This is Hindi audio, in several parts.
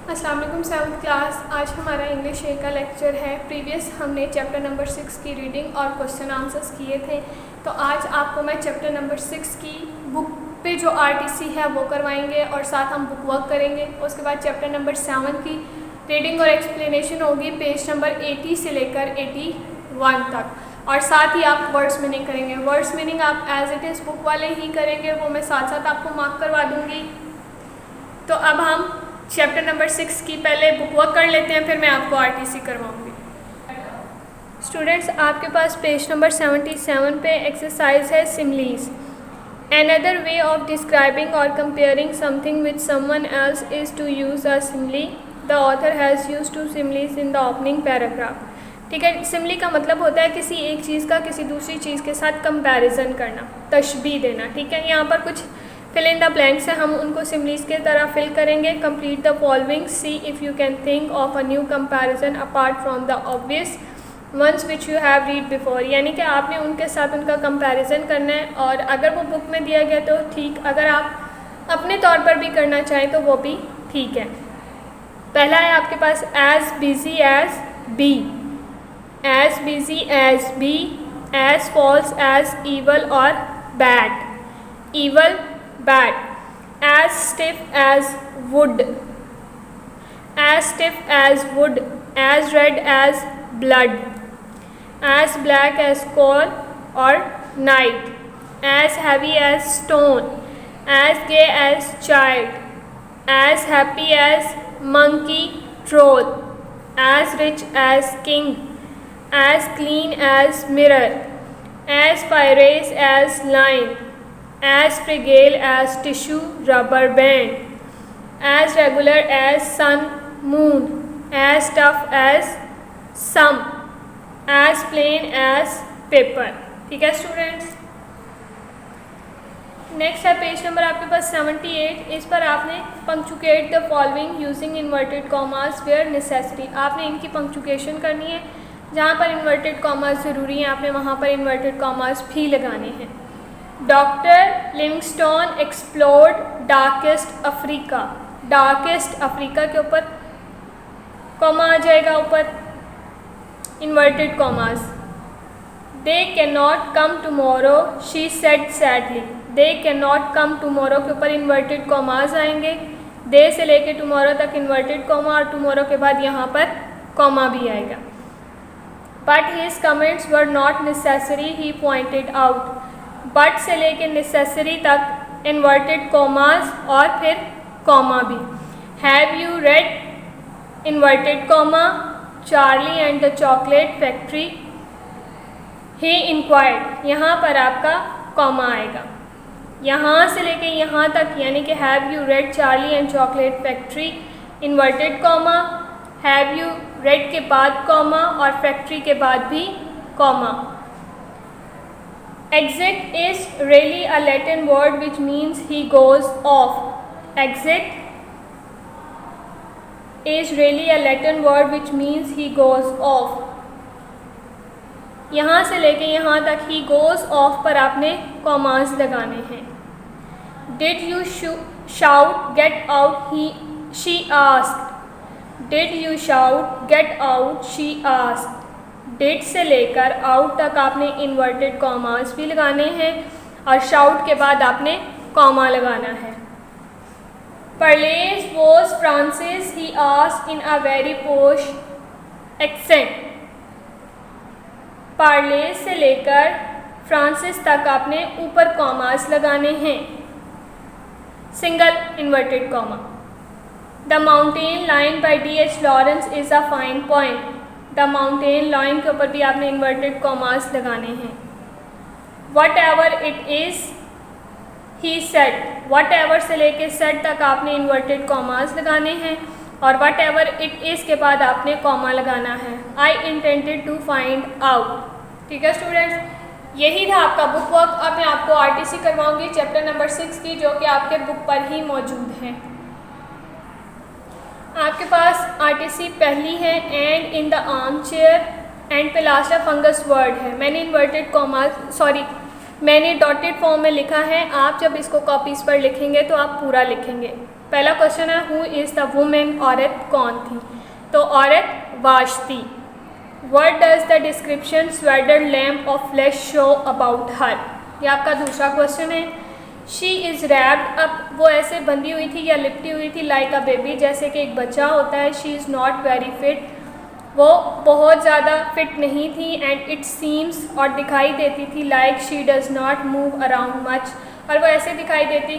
अस्सलाम वालेकुम 7th क्लास। आज हमारा इंग्लिश ए का लेक्चर है। प्रीवियस हमने चैप्टर नंबर 6 की रीडिंग और क्वेश्चन आंसर्स किए थे, तो आज आपको मैं चैप्टर नंबर 6 की बुक पे जो आरटीसी है वो करवाएंगे और साथ हम बुक वर्क करेंगे। उसके बाद चैप्टर नंबर 7 की रीडिंग और एक्सप्लेनेशन होगी पेज नंबर 80 से लेकर 81 तक, और साथ ही आप वर्ड्स मीनिंग करेंगे। वर्ड्स मीनिंग आप एज इट इज़ बुक वाले ही करेंगे, वो मैं साथ साथ आपको मार्क करवा दूँगी। तो अब हम चैप्टर नंबर 6 की पहले बुक वर्क कर लेते हैं, फिर मैं आपको आरटीसी करवाऊंगी। स्टूडेंट्स, आपके पास पेज नंबर 77 पे एक्सरसाइज है सिमलीज। Another way of describing or comparing something with someone else is to use a simile. The author has used two similes in the opening paragraph. ठीक है, सिमली का मतलब होता है किसी एक चीज़ का किसी दूसरी चीज़ के साथ कंपैरिजन करना, तशबीह देना। ठीक है, यहाँ पर कुछ फिल इन द ब्लैंक्स है, हम उनको सिमलीज के तरह फिल करेंगे। Complete the following, C if you can think of a new comparison apart from the obvious ones which you have read before. यानी कि आपने उनके साथ उनका कंपैरिजन करना है, और अगर वो बुक में दिया गया तो ठीक, अगर आप अपने तौर पर भी करना चाहें तो वो भी ठीक है। पहला है आपके पास as busy as bee, as busy as bee, as false as evil और bad, evil bad, as stiff as wood, as stiff as wood, as red as blood, as black as coal or night, as heavy as stone, as gay as child, as happy as monkey troll, as rich as king, as clean as mirror, as furious as lion, as fragile as tissue rubber band, as regular as sun moon, as tough as some, as plain as paper। ठीक है स्टूडेंट्स, नेक्स्ट है पेज नंबर आपके पास 78। इस पर आपने punctuate the following using inverted commas where necessary. आपने इनकी पंक्चुकेशन करनी है, जहाँ पर इन्वर्टेड कॉमास ज़रूरी हैं आपने वहाँ पर इन्वर्टेड कॉमास भी लगाने हैं। Doctor Livingstone explored darkest Africa, darkest Africa के ऊपर कॉमा आ जाएगा, ऊपर inverted commas. They can not come tomorrow she said sadly, they can not come tomorrow के ऊपर इन्वर्टेड कॉमास आएंगे। दे से लेके टुमारो तक इन्वर्टेड कॉमा, और टुमारो के बाद यहाँ पर कॉमा भी आएगा। But his comments were not necessary he pointed out, but से लेके नेसेसरी तक इन्वर्टेड कॉमास और फिर कॉमा भी। Have you read inverted comma Charlie and the chocolate factory, he inquired, यहाँ पर आपका कॉमा आएगा। यहाँ से लेके यहाँ तक यानी कि have you read Charlie and chocolate factory, inverted comma, have you read के बाद कॉमा और फैक्ट्री के बाद भी comma. Exit is really a Latin word which means he goes off. Exit is really a Latin word which means he goes off. यहाँ से लेके यहाँ तक he goes off पर आपने कॉमास लगाने हैं। Did you shout get out? She asked. Did you shout get out? She asked. Did से लेकर आउट तक आपने इन्वर्टेड कॉमास भी लगाने हैं, और शाउट के बाद आपने कॉमा लगाना है। Parlez vous francais he asked in a very posh accent, parlez से लेकर फ्रांसिस तक आपने ऊपर कॉमास लगाने हैं, single inverted comma. The mountain lion by D.H. Lawrence is a fine point, the mountain lion के ऊपर भी आपने इन्वर्टेड कॉमास लगाने हैं। Whatever it is he said, whatever से लेके सेड तक आपने इन्वर्टेड कॉमास लगाने हैं, और वट एवर इट इज़ के बाद आपने कॉमा लगाना है। आई इंटेंडेड टू फाइंड आउट। ठीक है स्टूडेंट्स, यही था आपका बुक वर्क। अब मैं आपको आरटीसी करवाऊंगी चैप्टर नंबर 6 की, जो कि आपके बुक पर ही मौजूद है। आपके पास आरटीसी पहली है, and in the arm chair, and पे लास्ट फंगस वर्ड है। मैंने इन्वर्टेड कॉमास मैंने डॉटेड फॉर्म में लिखा है, आप जब इसको कॉपीज़ पर लिखेंगे तो आप पूरा लिखेंगे। पहला क्वेश्चन है हु इज़ द वुमेन, औरत कौन थी? तो औरत Vashti. What does the description swaddled lump of flesh show about her? ये आपका दूसरा क्वेश्चन है। शी इज़ रैप्ड, अब वो ऐसे बंधी हुई थी या लिपटी हुई थी लाइक अ बेबी, जैसे कि एक बच्चा होता है। She is not very fit, वो बहुत ज़्यादा फिट नहीं थी। एंड इट सीम्स, और दिखाई देती थी, like she does not move around much, और वो ऐसे दिखाई देती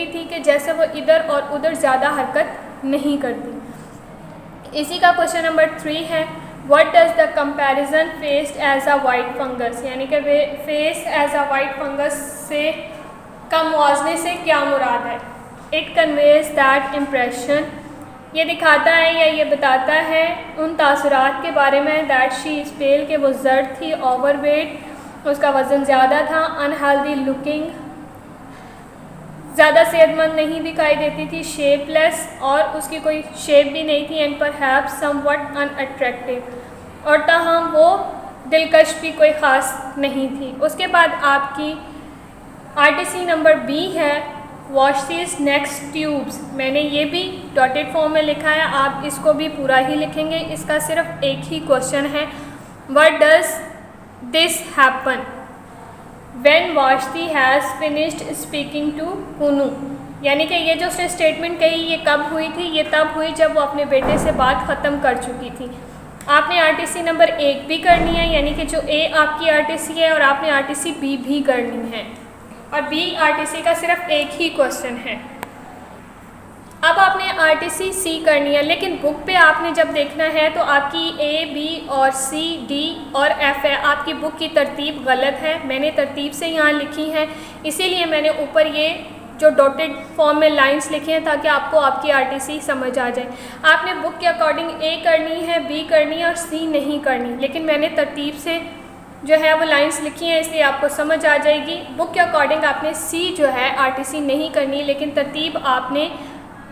थी कि जैसे वो इधर और उधर ज़्यादा हरकत नहीं करती। इसी का क्वेश्चन नंबर 3 है what does the comparison faced as a white fungus, यानी कि face as a white fungus से का मुआवजे से क्या मुराद है? इट कन्वेज दैट इम्प्रेशन, ये दिखाता है या ये बताता है उन तासुरात के बारे में दैट शी इज़ पेल, के वो जर्द थी, ओवरवेट, उसका वज़न ज़्यादा था, अनहेल्दी लुकिंग, ज़्यादा सेहतमंद नहीं दिखाई देती थी, शेपलेस, और उसकी कोई शेप भी नहीं थी, एंड परहैप्स समवट अनअट्रैक्टिव, और ताहम वो दिलकश भी कोई ख़ास नहीं थी। उसके बाद आपकी आरटीसी नंबर बी है वॉश दीज नेक्स्ट ट्यूब्स। मैंने ये भी डॉटेड फॉर्म में लिखा है, आप इसको भी पूरा ही लिखेंगे। इसका सिर्फ एक ही क्वेश्चन है what does this happen when Vashti has finished speaking to Kuno, यानी कि ये जो उसने स्टेटमेंट कही ये कब हुई थी? ये तब हुई जब वो अपने बेटे से बात ख़त्म कर चुकी थी। आपने आरटीसी नंबर 1 भी करनी है, यानी कि जो ए आपकी आरटीसी है, और आपने आरटीसी बी भी करनी है, और बी आरटीसी का सिर्फ एक ही क्वेश्चन है। अब आपने आरटीसी सी करनी है, लेकिन बुक पे आपने जब देखना है तो आपकी ए, बी और सी, डी और एफ है। आपकी बुक की तरतीब गलत है, मैंने तरतीब से यहाँ लिखी है, इसीलिए मैंने ऊपर ये जो डॉटेड फॉर्म में लाइंस लिखे हैं ताकि आपको आपकी आरटीसी समझ आ जाए। आपने बुक के अकॉर्डिंग ए करनी है, बी करनी है और सी नहीं करनी, लेकिन मैंने तरतीब से जो है वो लाइंस लिखी हैं, इसलिए आपको समझ आ जाएगी। बुक के अकॉर्डिंग आपने सी जो है आरटीसी नहीं करनी, लेकिन तरतीब आपने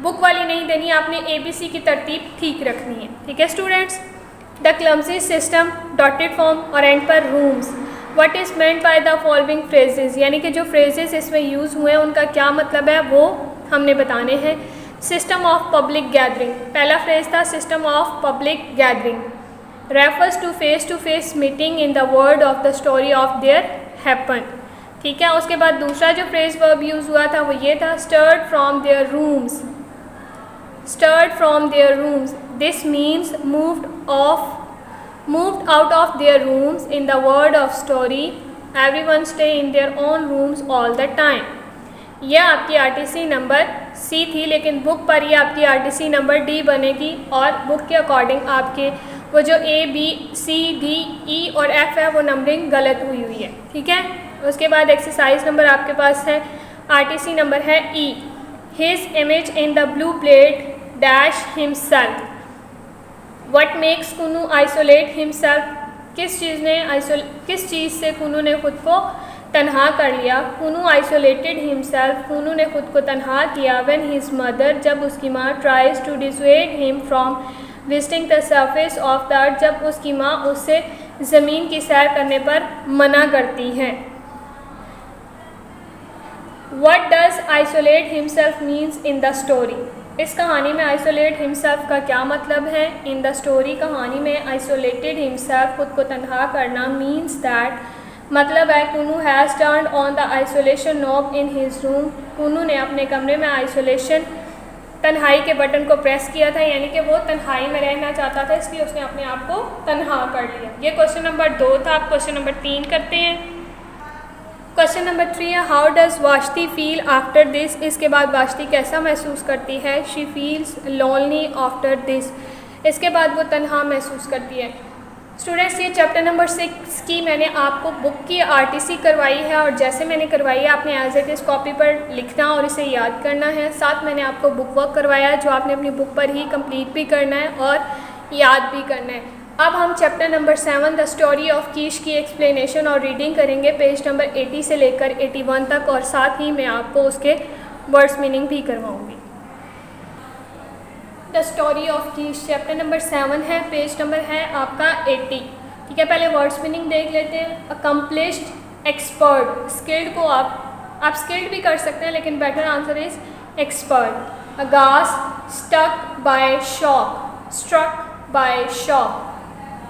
बुक वाली नहीं देनी, आपने ABC की तरतीब ठीक रखनी है। ठीक है students. The clumsy system, dotted form और एंड पर rooms. What is meant by the following phrases, यानी कि जो फ्रेजेस इसमें यूज़ हुए हैं उनका क्या मतलब है वो हमने बताने हैं। सिस्टम ऑफ पब्लिक गैदरिंग, पहला फ्रेज था system of public gathering, refers to face meeting in the word of the story of their happen. ठीक है, उसके बाद दूसरा जो फ्रेज वर्ब यूज़ हुआ था वो ये था stirred from their rooms, stirred from their rooms. This means moved out of their rooms. In the word of story, everyone stay in their own rooms all the time. यह आपकी आरटीसी नंबर सी थी, लेकिन बुक पर ये आपकी आरटीसी नंबर डी बनेगी, और बुक के अकॉर्डिंग आपके वो जो ए, बी, सी, डी, ई और एफ है वो नंबरिंग गलत हुई है। ठीक है, उसके बाद एक्सरसाइज नंबर आपके पास है आरटीसी नंबर है ई। His image in the blue plate dash himself. What makes Kuno isolate himself, किस चीज़ से कुनू ने खुद को तन्हा कर लिया? कुनू आइसोलेटेड हिमसेल्फ, कुनू ने खुद को तन्हा किया व्हेन हिज मदर, जब उसकी माँ tries to dissuade him from visiting the surface of the earth, जब उसकी माँ उससे ज़मीन की सैर करने पर मना करती है। What does isolate himself means in the story, इस कहानी में आइसोलेट हिमसेल्फ का क्या मतलब है? इन द स्टोरी, कहानी में आइसोलेटेड हिमसेल्फ, खुद को तन्हा करना, मीन्स दैट, मतलब है कुनू has turned on the isolation knob in his room, कुनू ने अपने कमरे में आइसोलेशन तन्हाई के बटन को प्रेस किया था, यानी कि वो तन्हाई में रहना चाहता था, इसलिए उसने अपने आप को तन्हा कर लिया। ये क्वेश्चन नंबर 2 था। आप क्वेश्चन नंबर 3 करते हैं। क्वेश्चन नंबर 3 है how does Vashti feel after this, इसके बाद वाशती कैसा महसूस करती है? She feels lonely after this, इसके बाद वो तन्हा महसूस करती है। स्टूडेंट्स, ये चैप्टर नंबर 6 की मैंने आपको बुक की आरटीसी करवाई है, और जैसे मैंने करवाई है आपने एज इट इज़ कॉपी पर लिखना और इसे याद करना है। साथ मैंने आपको बुक वर्क करवाया है जो आपने अपनी बुक पर ही कंप्लीट भी करना है और याद भी करना है। अब हम chapter number 7 the story of Keesh की एक्सप्लेनेशन और रीडिंग करेंगे पेज नंबर 80 से लेकर 81 तक, और साथ ही मैं आपको उसके वर्ड्स मीनिंग भी करवाऊँगी। The story of Keesh chapter number 7 है, पेज नंबर है आपका 80। ठीक है, पहले वर्ड्स मीनिंग देख लेते हैं। अकम्पलिश्ड, एक्सपर्ट, स्किल्ड को आप स्किल्ड भी कर सकते हैं, लेकिन better answer is expert. aghast, struck by shock,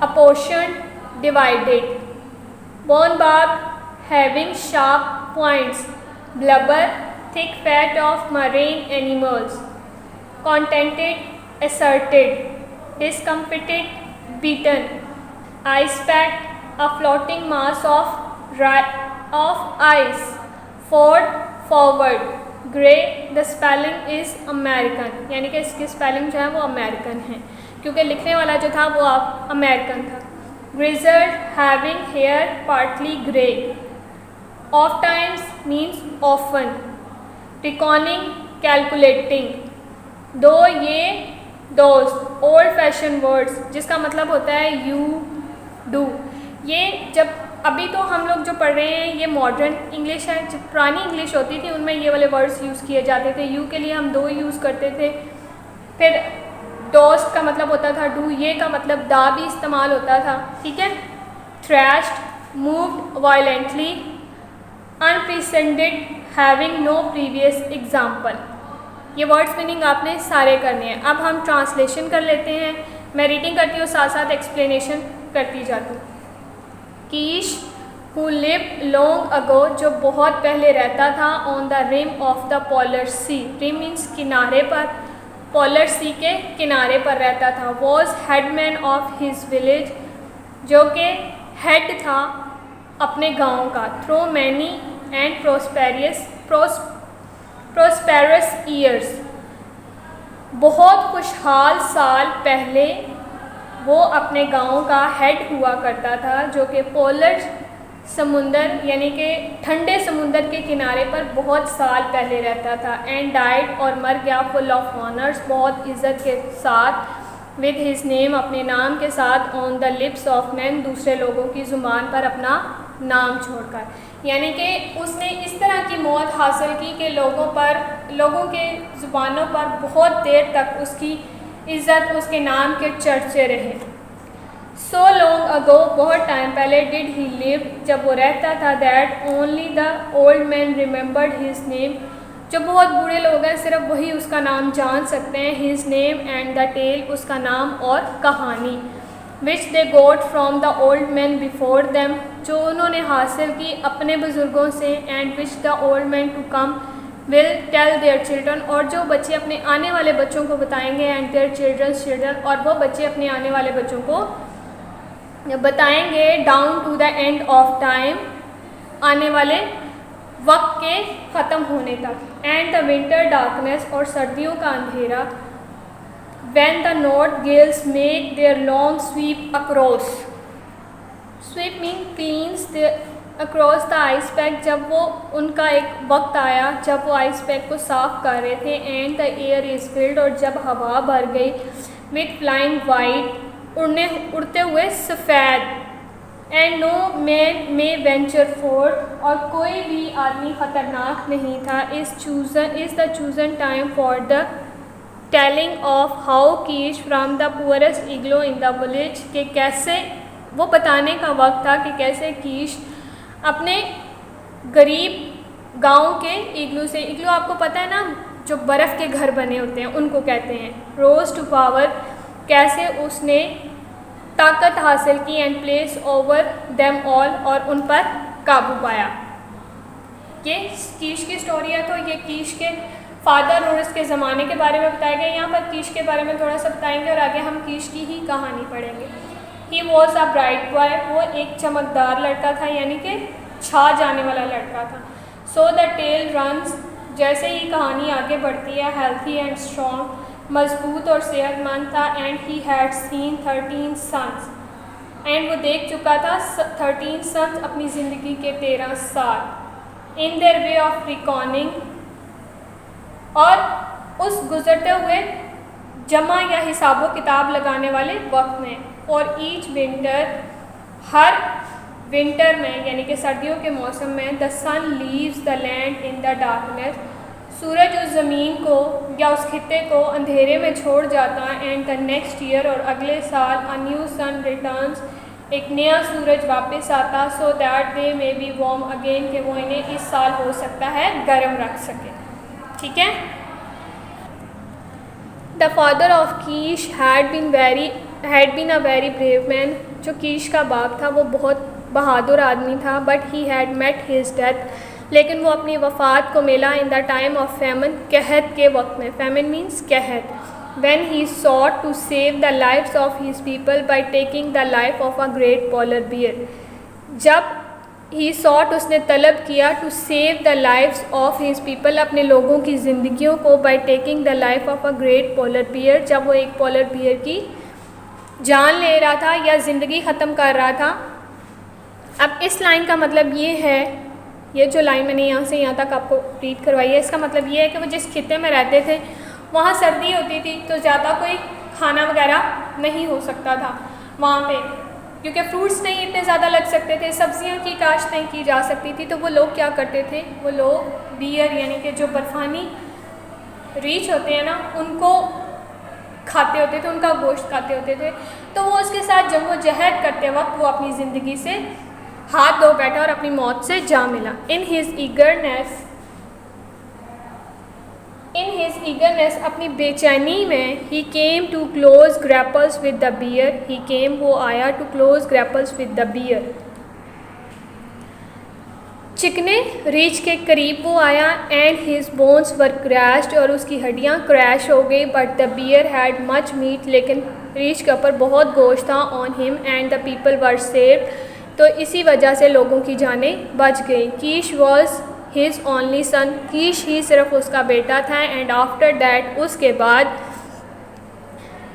apportioned, divided, bone barb, having sharp points, blubber, thick fat of marine animals, contented, asserted, discomfited, beaten, ice pack, a floating mass of ice, forward, grey, the spelling is American, यानी कि इसकी स्पेलिंग जो है वो अमेरिकन है क्योंकि लिखने वाला जो था वो अमेरिकन था। grizzled, having hair partly grey, oft times means often, reckoning, calculating, दो ये दोस्त, ओल्ड फैशन वर्ड्स जिसका मतलब होता है यू डू। ये जब अभी तो हम लोग जो पढ़ रहे हैं ये मॉडर्न इंग्लिश है, जो पुरानी इंग्लिश होती थी उनमें ये वाले वर्ड्स यूज़ किए जाते थे। यू के लिए हम दो यूज़ करते थे, फिर दोस्त का मतलब होता था डू, ये का मतलब दा भी इस्तेमाल होता था, ठीक है। thrashed, moved violently, unprecedented, having no previous example। ये वर्ड्स मीनिंग आपने सारे करने हैं। अब हम ट्रांसलेशन कर लेते हैं, मैं रीडिंग करती हूँ साथ साथ एक्सप्लेनेशन करती जाती हूँ। Keesh who lived long ago, जो बहुत पहले रहता था, on the rim of the polar sea, rim means किनारे पर, पोलर सी के किनारे पर रहता था। Was headman of his village, जो कि हेड था अपने गांव का। Through many and prosperous years, बहुत खुशहाल साल पहले वो अपने गांव का हेड हुआ करता था, जो कि पोलर समुंदर यानी कि ठंडे समुंदर के किनारे पर बहुत साल पहले रहता था। एंड डाइड, और मर गया, फुल ऑफ ऑनर्स, बहुत इज़्ज़त के साथ, विद हिज नेम, अपने नाम के साथ, on the lips of man, दूसरे लोगों की ज़ुबान पर अपना नाम छोड़कर। यानी कि उसने इस तरह की मौत हासिल की कि लोगों के ज़ुबानों पर बहुत देर तक उसकी इज़्ज़त, उसके नाम के चर्चे रहे। सो लॉन्ग अगो, बहुत टाइम पहले, डिड ही लिव, जब वो रहता था, that only the old man remembered his name, जो बहुत बूढ़े लोग हैं सिर्फ वही उसका नाम जान सकते हैं। His name and the tale, उसका नाम और कहानी। Which they got from the old man before them, जो उन्होंने हासिल की अपने बुज़ुर्गों से। And which the old man to come will tell their children, और जो बच्चे अपने आने वाले बच्चों को बताएंगे। एंड देयर चिल्ड्रंस चिल्ड्रन, और वो बच्चे अपने आने वाले बच्चों को बताएंगे। Down to the end of time, आने वाले वक्त के ख़त्म होने तक। एंड द विंटर डार्कनेस, और सर्दियों का अंधेरा। When the north gales make their long sweep across, sweep mean cleans across the ice pack, जब वो उनका एक वक्त आया जब वो आइस पैक को साफ कर रहे थे। And the air is filled, और जब हवा भर गई, विथ फ्लाइंग वाइट, उड़ते हुए सफ़ेद। And no man may venture forth, और कोई भी आदमी ख़तरनाक नहीं था। Is the chosen time for the telling of how Keesh from the poorest igloo in the village, कि कैसे वो बताने का वक्त था कि कैसे कीश अपने गरीब गांव के इग्लू से, इग्लू आपको पता है ना जो बर्फ़ के घर बने होते हैं उनको कहते हैं, रोज टू पावर, कैसे उसने ताकत हासिल की। And place over them all, और उन पर काबू पाया। ये कीश की स्टोरी है, तो ये कीश के फादर और इसके ज़माने के बारे में बताया गया। यहाँ पर कीश के बारे में थोड़ा सा बताएंगे और आगे हम कीश की ही कहानी पढ़ेंगे। He was a bright boy, वो एक चमकदार लड़का था, यानी कि छा जाने वाला लड़का था। सो द टेल रन्स, जैसे ही कहानी आगे बढ़ती है, हेल्थी एंड स्ट्रॉन्ग, मजबूत और सेहतमंद था। And he had seen 13 suns, एंड वो देख चुका था 13 सन्स, अपनी ज़िंदगी के 13 साल। In their way of recording, और उस गुजरते हुए जमा या हिसाबो किताब लगाने वाले वक्त में। और ईच विंटर, हर विंटर में यानी कि सर्दियों के मौसम में, the sun leaves the land in the darkness, सूरज उस ज़मीन को या उस खित्ते को अंधेरे में छोड़ जाता है। एंड द नेक्स्ट ईयर, और अगले साल, अ न्यू सन रिटर्न्स, एक नया सूरज वापस आता। So that they may be warm again, कि वो इन्हें इस साल हो सकता है गर्म रख सके। ठीक है, the father of Keesh had been a very brave man. जो कीश का बाप था वो बहुत बहादुर आदमी था, but he had met his death, लेकिन वो अपनी वफ़ात को मिला in the time of famine, कहत के वक्त में। फेमन मीन्स कहत। when he sought to save the lives of his people by taking the life of a great polar bear। जब he sought, उसने तलब किया, to save the lives of his people, अपने लोगों की ज़िंदगियों को, by taking the life of a great polar bear, जब वो एक polar bear की जान ले रहा था या ज़िंदगी ख़त्म कर रहा था। अब इस लाइन का मतलब ये है, ये जो लाइन मैंने यहाँ से यहाँ तक आपको रीड करवाई है, इसका मतलब ये है कि वो जिस खित्ते में रहते थे वहाँ सर्दी होती थी तो ज़्यादा कोई खाना वगैरह नहीं हो सकता था वहाँ पे, क्योंकि फ्रूट्स नहीं इतने ज़्यादा लग सकते थे, सब्जियों की काश्त नहीं की जा सकती थी। तो वो लोग क्या करते थे, वो लोग बियर यानी कि जो बर्फ़ानी रीछ होते हैं ना, उनको खाते होते थे, उनका गोश्त खाते होते थे। तो वो उसके साथ जद्दोजहद करते वक्त वो अपनी ज़िंदगी से हाथ धो बैठा और अपनी मौत से जा मिला। इन हिज ईगरनेस, अपनी बेचैनी में, he came to close grapples with the bear, वो आया to close grapples with the bear, चिकने रीछ के करीब वो आया। And his bones were crashed, और उसकी हड्डियाँ क्रैश हो गई। But the bear had much meat, लेकिन रीछ के ऊपर बहुत गोश्त था। On him and the people were saved, तो इसी वजह से लोगों की जानें बच गई। Keesh was his only son, Keesh ही सिर्फ उसका बेटा था। एंड आफ्टर दैट, उसके बाद,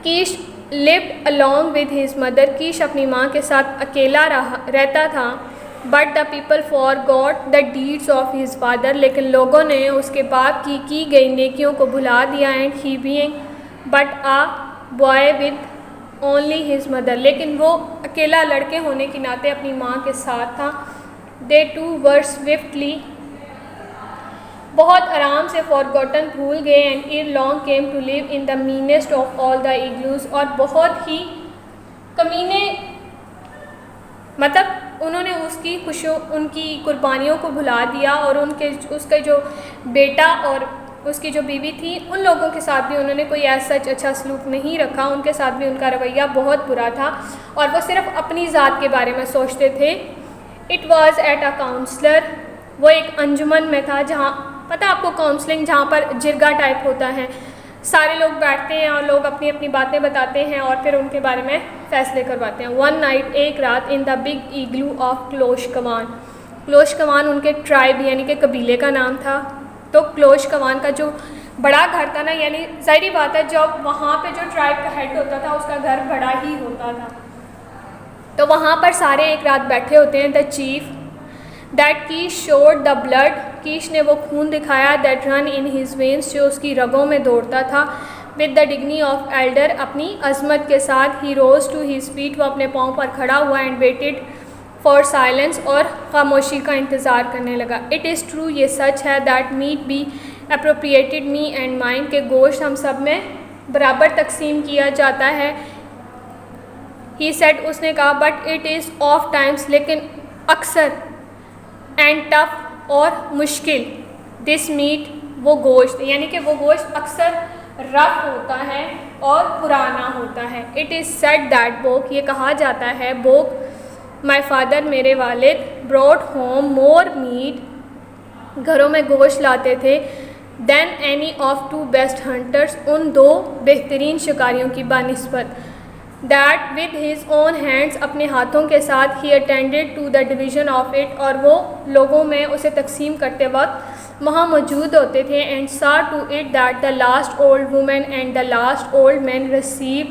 Keesh lived along with his mother, Keesh अपनी माँ के साथ अकेला रहता था। But the people forgot the deeds of his father, लेकिन लोगों ने उसके बाप की गई नेकियों को भुला दिया। And he being but a boy with only his mother, लेकिन वो अकेला लड़के होने के नाते अपनी माँ के साथ था। दे टू वर स्विफ्टली, बहुत आराम से, फॉरगॉटन, भूल गए। And ere long came to live in the meanest of all the igloos, और बहुत ही कमीने, मतलब उन्होंने उसकी खुशियों, उनकी कुर्बानियों को भुला दिया। और उसके जो बेटा और उसकी जो बीवी थी, उन लोगों के साथ भी उन्होंने कोई ऐसा अच्छा सलूक नहीं रखा, उनके साथ भी उनका रवैया बहुत बुरा था और वो सिर्फ अपनी ज़ात के बारे में सोचते थे। It was at a counsellor, वो एक अंजुमन में था, जहाँ पता आपको काउंसलिंग, जहाँ पर जिरगा टाइप होता है, सारे लोग बैठते हैं और लोग अपनी अपनी बातें बताते हैं और फिर उनके बारे में फ़ैसले करवाते हैं। वन नाइट, एक रात, in the big igloo of Kloshkwan, Kloshkwan उनके ट्राइब यानी कि कबीले का नाम था। तो क्लोशकवान का जो बड़ा घर था ना, यानी ज़ाहिरी बात है जब वहाँ पे जो ट्राइब का हेड होता था उसका घर बड़ा ही होता था, तो वहाँ पर सारे एक रात बैठे होते हैं। The chief that Keesh showed the blood, Keesh ने वो खून दिखाया। That ran in his veins, जो उसकी रगों में दौड़ता था। With the dignity of elder, अपनी अजमत के साथ। He rose to his feet, वो अपने पाँव पर खड़ा हुआ। एंड वेटेड फॉर साइलेंस, और खामोशी का इंतज़ार करने लगा। इट इज़ ट्रू, ये सच है। That meat be appropriated me and mind, के गोश्त हम सब में बराबर तकसीम किया जाता है। ही सेड, उसने कहा। But it is of times, लेकिन अक्सर। एंड टफ, और मुश्किल। दिस मीट, वो गोश्त, यानी कि वो गोश्त अक्सर रफ होता है और पुराना होता है। इट इज़ सेड दैट बोक, ये कहा जाता है, बोक माई फादर, मेरे वालिद, ब्रॉड होम मोर मीट, घरों में गोश्त लाते थे। Than any of two best hunters, उन दो बेहतरीन शिकारियों की बानिस्बत। That with his own hands, अपने हाथों के साथ। He attended to the division of it, और वो लोगों में उसे तकसीम करते वक्त वहाँ मौजूद होते थे। And saw to it that the last old women and the last old man receive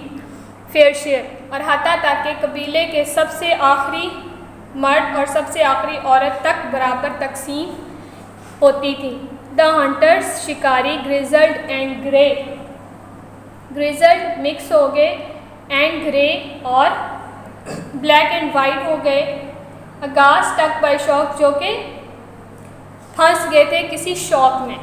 fair share, और हत्ता तक के कबीले के सबसे आखिरी मर्द और सबसे आखिरी औरत तक बराबर तकसीम होती थी। द हंटर्स, शिकारी, grizzled and grey, grizzled mix हो गए, एंड ग्रे और ब्लैक एंड वाइट हो गए। अगास टक बाय शौक, जो कि फंस गए थे किसी शौक में।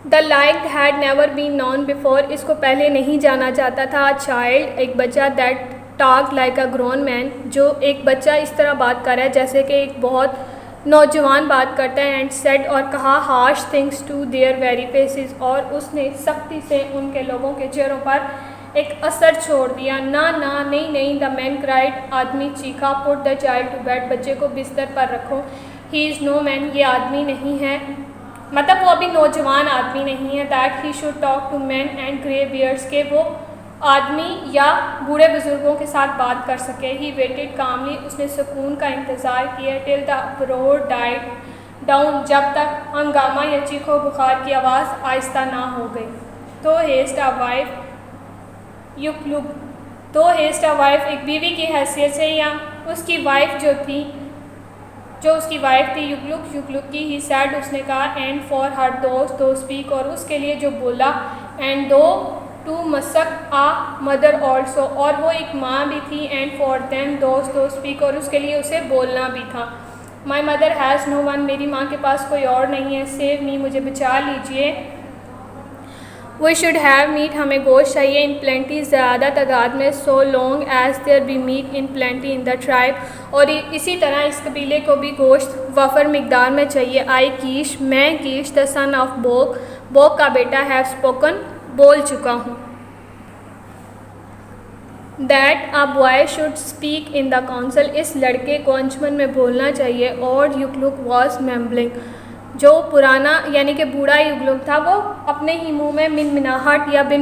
The like had never been known before, इसको पहले नहीं जाना जाता था। चाइल्ड, एक बच्चा। That talk like a grown man, जो एक बच्चा इस तरह बात कर रहा है जैसे कि एक बहुत नौजवान बात करता है, एंड सेड और कहा, harsh things to their very faces, और उसने सख्ती से उनके लोगों के चेहरों पर एक असर छोड़ दिया। ना ना, नहीं नहीं, द मैन क्राइड, आदमी चीखा, put the child to bed, बच्चे को बिस्तर पर रखो। ही इज़ नो मैन, ये आदमी नहीं है, मतलब वो अभी नौजवान आदमी नहीं है। That he should talk to man and grey beards, के वो आदमी या बूढ़े बुजुर्गों के साथ बात कर सके। ही वेटेड कामली, उसने सुकून का इंतज़ार किया, टिल द अपरोर डाइड डाउन, जब तक हंगामा या चीखो बुखार की आवाज़ आहिस्ता ना हो गई। तो हेस्ट अ वाइफ युकलुक, तो हेस्ट अ वाइफ एक बीवी की हैसियत से, या उसकी वाइफ जो उसकी वाइफ थी युकलुक की, ही सैड, उसने कहा, एंड फॉर हर दो स्पीक, और उसके लिए जो बोला, एंड दो टू मसक आ मदर ऑल्सो, और वो एक माँ भी थी, and for them do speak, और उसके लिए उसे बोलना भी था। My mother has no one, मेरी माँ के पास कोई और नहीं है। सेव मी, मुझे बचा लीजिए। वी शुड हैव मीट, हमें गोश्त चाहिए, इन प्लेंटी, ज़्यादा तादाद में, so long as there be meat in plenty in the tribe, और इसी तरह इस कबीले को भी गोश्त वफ़र मिकदार में चाहिए। आई कीश, मैं कीश, द सन ऑफ बोक, बोक का बेटा, हैव स्पोकन, बोल चुका हूँ। That a boy should speak in the council, इस लड़के को अंजुमन में बोलना चाहिए। और युकलुक वॉज मैम्बलिंग, जो पुराना यानी कि बूढ़ा युगलुक था, वो अपने ही मुंह में मिनमिनाहट या बिन